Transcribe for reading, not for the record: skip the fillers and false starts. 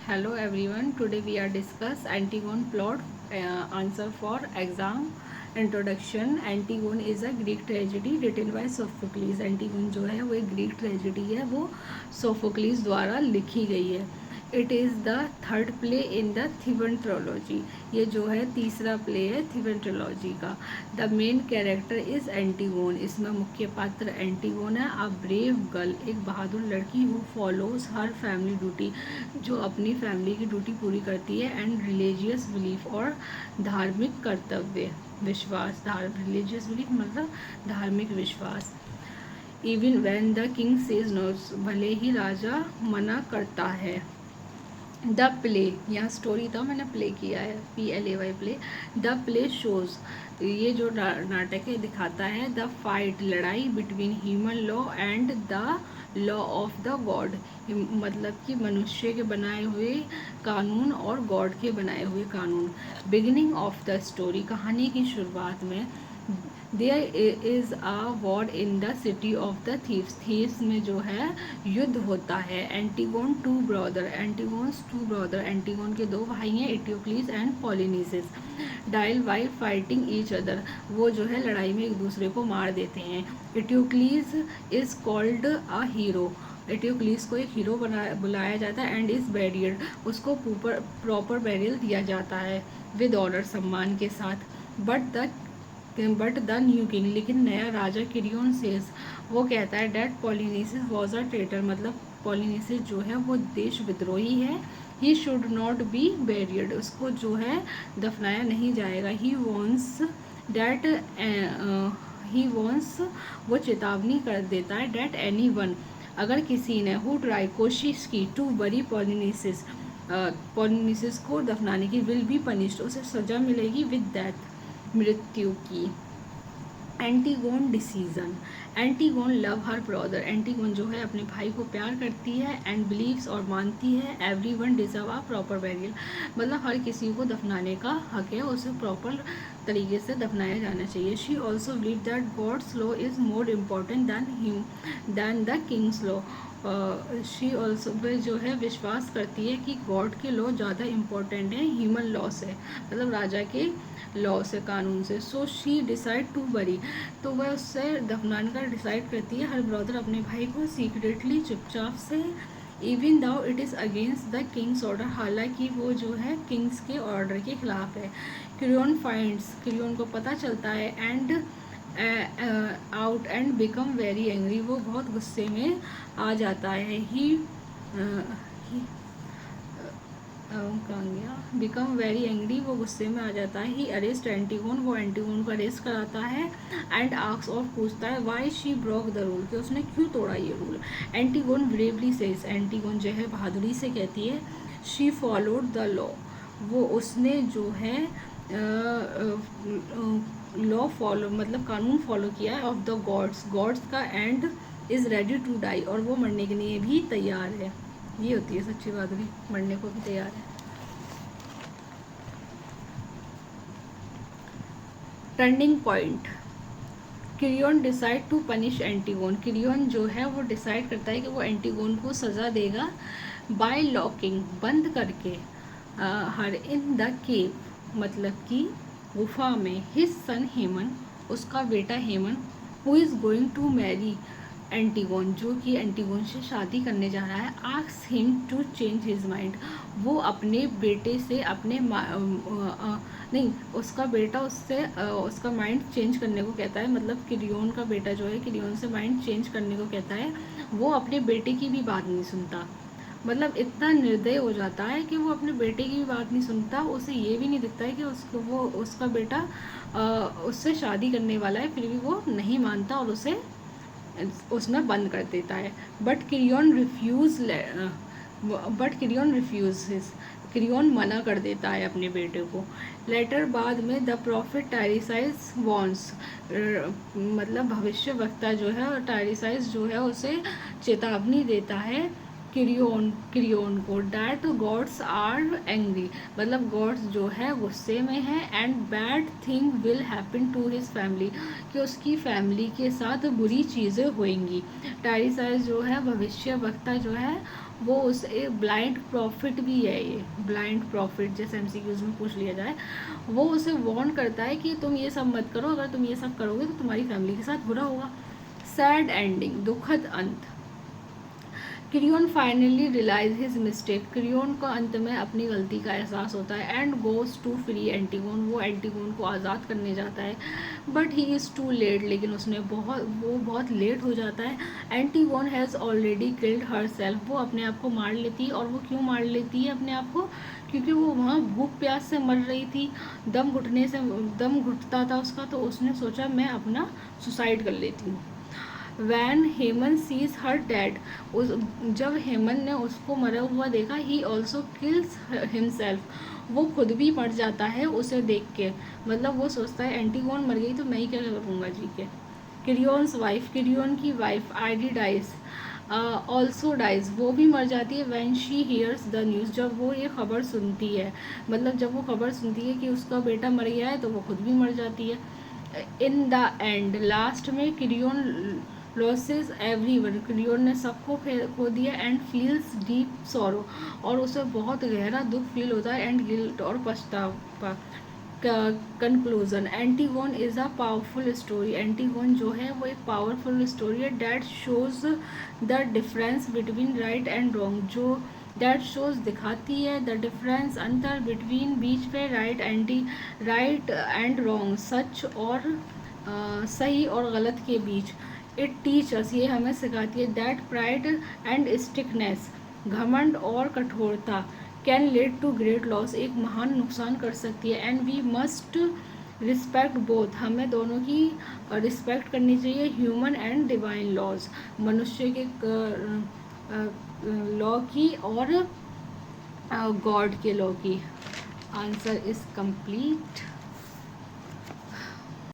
Hello everyone. Today we are discuss Antigone plot. Answer for exam. Introduction. Antigone is a Greek tragedy written by Sophocles. Antigone जो है वो एक Greek tragedy है, वो Sophocles द्वारा लिखी गई है. It is the third play in the Theban trilogy. ये जो है तीसरा प्ले है थिवन ट्रोलॉजी का. The main character is Antigone. इसमें मुख्य पात्र एंटीगोन है. अ ब्रेव गर्ल, एक बहादुर लड़की who follows her family duty, जो अपनी फैमिली की ड्यूटी पूरी करती है. एंड रिलीजियस बिलीफ, और धार्मिक कर्तव्य विश्वास. रिलीजियस बिलीफ मतलब धार्मिक विश्वास. Even when the king says no, भले ही राजा मना करता है. द प्ले, यहाँ स्टोरी था, मैंने प्ले किया है, PLAY play. The play shows, ये जो नाटक है दिखाता है द फाइट, लड़ाई between human law and the law of the God, मतलब कि मनुष्य के बनाए हुए कानून और गॉड के बनाए हुए कानून. बिगिनिंग ऑफ द स्टोरी, कहानी की शुरुआत में there is a war in the city of the Thebes. Thebes में जो है युद्ध होता है. Antigone two brother, Antigone's two brother, Antigone के दो भाई हैं, Eteocles and Polynices. Died while fighting each other, वो जो है लड़ाई में एक दूसरे को मार देते हैं. इटियोक्लीस इज कॉल्ड अ हीरो, एटियोक्लीस को एक हीरो बुलाया जाता है. एंड इज बैरियर, उसको प्रॉपर बैरियल दिया जाता है विद ऑर्डर, सम्मान के साथ. बट द न्यू किंग, लेकिन नया राजा किरियोन सेज, वो कहता है डैट पॉलिनीसिस वॉज अ ट्रेटर, मतलब पॉलिनीसिस जो है वो देश विद्रोही है. ही शुड नॉट बी बेरियड, उसको जो है दफनाया नहीं जाएगा. ही वॉन्स, वो चेतावनी कर देता है डैट एनी वन, अगर किसी ने हु ट्राई, कोशिश की, टू बरी पॉलिनीसिस, पॉलिनीसिस को दफनाने की, विल बी पनिश्ड, उसे सजा मिलेगी विद डेथ, मृत्यु की. Antigone decision, antigone love her brother, antigone जो है अपने भाई को प्यार करती है. एंड बिलीव्स, और मानती है, every one deserve a proper burial, मतलब हर किसी को दफनाने का हक है, उसे प्रॉपर तरीके से दफनाया जाना चाहिए. She also believe that god's law is more important than the king's law. She also, वह जो है विश्वास करती है कि गॉड के लॉ ज़्यादा इम्पॉर्टेंट है ह्यूमन लॉ से, मतलब राजा के लॉ से, कानून से. So she decide to bury, तो वह उससे दफनाने का डिसाइड करती है हर ब्रदर, अपने भाई को, सीक्रेटली, चुपचाप से. Even though it is against the king's order, हालांकि वो जो है किंग्स के ऑर्डर के खिलाफ है. क्रियोन फाइंड्स, क्रियोन को पता चलता है. And out and become very angry, वो बहुत गुस्से में आ जाता है. ही कहाँ गया, बिकम वेरी एंग्री, वो गुस्से में आ जाता है. ही अरेस्ट एंटीगोन, वो एंटीगोन को अरेस्ट कराता है. एंड आस्क्स, और पूछता है why she broke the rule, कि उसने क्यों तोड़ा ये rule. Antigone bravely says, antigone जो है बहादुरी से कहती है, शी फॉलोड द लॉ, वो उसने जो है लॉ फॉलो, मतलब कानून फॉलो किया है, ऑफ द गॉड्स का. And is ready to die, और वो मरने के लिए भी तैयार है. ये होती है सच्ची बहादुरी, मरने को भी तैयार है. Turning point, Creon decide to punish Antigone, Creon जो है वो डिसाइड करता है कि वो एंटीगोन को सज़ा देगा. बाय लॉकिंग, बंद करके, हर इन द केव, मतलब कि गुफा में, हिज सन हेमन, उसका बेटा Haemon, who is going to marry Antigone, जो कि एंटीगोन से शादी करने जा रहा है. Ask him to change his mind, वो अपने बेटे से नहीं, उसका बेटा उससे उसका माइंड चेंज करने को कहता है, मतलब किरियोन का बेटा जो है किरियोन से माइंड चेंज करने को कहता है. वो अपने बेटे की भी बात नहीं सुनता, मतलब इतना निर्दय हो जाता है कि वो अपने बेटे की भी बात नहीं सुनता. उसे ये भी नहीं दिखता है कि उसका बेटा उससे शादी करने वाला है, फिर भी वो नहीं मानता और उसे उसमें बंद कर देता है. बट किरियोन रिफ्यूज़, किरियोन मना कर देता है अपने बेटे को. लेटर, बाद में, द प्रॉफिट टायरिसाइज वॉन्स, मतलब भविष्य वक्ता जो है टायरिसाइज जो है उसे चेतावनी देता है किरियोन को, डैट गॉड्स आर एंग्री, मतलब गॉड्स जो है गुस्से में है. And bad thing will happen to his family, कि उसकी फैमिली के साथ बुरी चीज़ें होंगी. टायरिसाइज जो है भविष्य वक्ता जो है वो उसे ब्लाइंड प्रॉफिट भी है, ये ब्लाइंड प्रॉफिट जैसे एमसीक्यूज में पूछ लिया जाए, वो उसे वार्न करता है कि तुम ये सब मत करो, अगर तुम ये सब करोगे तो तुम्हारी फैमिली के साथ बुरा होगा। सैड एंडिंग, दुखद अंत। Creon finally realise his mistake, Creon को अंत में अपनी गलती का एहसास होता है and goes to free Antigone, वो एंटीगोन को आज़ाद करने जाता है, but he is too late, लेकिन वो बहुत लेट हो जाता है। Antigone has already killed herself, वो अपने आप को मार लेती है, और वो क्यों मार लेती है अपने आप को, क्योंकि वो वहाँ भूख प्यास से मर रही थी, दम घुटता था उसका, तो उसने सोचा मैं अपना सुसाइड कर लेती हूँ। वैन हेमन सीज हर डैड, उस जब हेमन ने उसको मरा हुआ देखा, ही ऑल्सो किल्स हिमसेल्फ, वो खुद भी मर जाता है उसे देख के, मतलब वो सोचता है एंटीगोन मर गई तो मैं ही क्या करूँगा जी के। क्रियोन्स वाइफ, क्रियोन की वाइफ आईडी डाइज, ऑल्सो डाइज, वो भी मर जाती है। When she hears the news, जब वो ये खबर सुनती है, मतलब जब वो खबर सुनती है कि उसका बेटा मर गया है, तो वो खुद भी मर जाती है। इन द एंड, लास्ट में क्रियोन लॉसेस एवरीवन, क्रियोन ने सबको खो दिया, एंड फील्स डीप सॉरो, और उसे बहुत गहरा दुख फील होता है, एंड गिल्ट और पछतावा। Conclusion, Antigone is a powerful story, Antigone जो है वो एक पावरफुल स्टोरी है, that shows the difference between right and wrong, जो दैट शोज दिखाती है द डिफरेंस, अंतर, बिटवीन बीच पे, राइट एंड रॉन्ग, सच और सही और गलत के बीच। इट टीचर्स, ये हमें सिखाती है, दैट प्राइड एंड स्टिकनेस, घमंड और कठोरता, can lead to great loss, एक महान नुकसान कर सकती है। And we must respect both, हमें दोनों की रिस्पेक्ट करनी चाहिए, ह्यूमन एंड डिवाइन लॉज, मनुष्य के लॉ की और गॉड के लॉ की। Answer is complete.